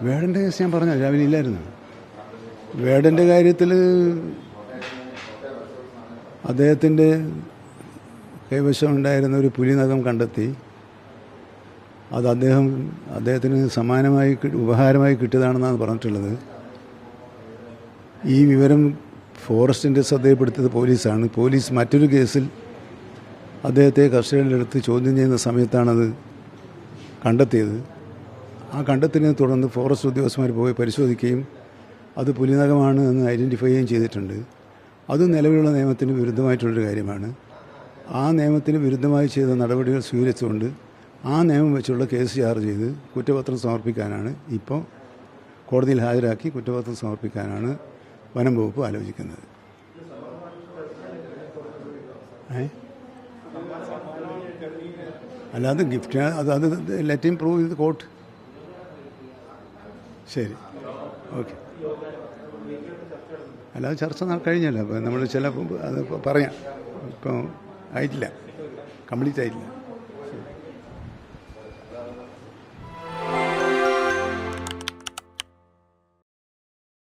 വേടൻ്റെ case ഞാൻ പറഞ്ഞു രാവിലെ ഇല്ലായിരുന്നു. വേടൻ്റെ കാര്യത്തിൽ അദ്ദേഹത്തിൻ്റെ കൈവശമുണ്ടായിരുന്ന ഒരു പുലിനഖം കണ്ടെത്തി. അത് അദ്ദേഹത്തിന് സമാനമായി ഉപഹാരമായി കിട്ടിയതാണെന്നാണ് പറഞ്ഞിട്ടുള്ളത്. ഈ വിവരം ഫോറസ്റ്റിൻ്റെ ശ്രദ്ധയിൽപ്പെടുത്തിയത് പോലീസാണ്. പോലീസ് മറ്റൊരു കേസിൽ അദ്ദേഹത്തെ കസ്റ്റഡിയിലെടുത്ത് ചോദ്യം ചെയ്യുന്ന സമയത്താണത് കണ്ടെത്തിയത്. ആ കണ്ടെത്തലിനെ തുടർന്ന് ഫോറസ്റ്റ് ഉദ്യോഗസ്ഥന്മാർ പോയി പരിശോധിക്കുകയും അത് പുലിനഖമാണ് എന്ന് ഐഡൻറ്റിഫൈ ചെയ്യുകയും ചെയ്തിട്ടുണ്ട്. അത് നിലവിലുള്ള നിയമത്തിന് വിരുദ്ധമായിട്ടുള്ളൊരു കാര്യമാണ്. ആ നിയമത്തിന് വിരുദ്ധമായി ചെയ്ത നടപടികൾ സ്വീകരിച്ചുകൊണ്ട് ആ നിയമം വെച്ചുള്ള കേസ് ചാർജ് ചെയ്ത് കുറ്റപത്രം സമർപ്പിക്കാനാണ് ഇപ്പോൾ കോടതിയിൽ ഹാജരാക്കി കുറ്റപത്രം സമർപ്പിക്കാനാണ് വനം വകുപ്പ് ആലോചിക്കുന്നത്. അല്ലാതെ ഗിഫ്റ്റ് അത് let him prove in court. ശരി, ഓക്കെ. അല്ലാതെ ചർച്ച കഴിഞ്ഞല്ലോ. അപ്പോൾ നമ്മൾ ചില അത് പറയാം. ഇപ്പോൾ ആയിട്ടില്ല, കംപ്ലീറ്റ് ആയിട്ടില്ല.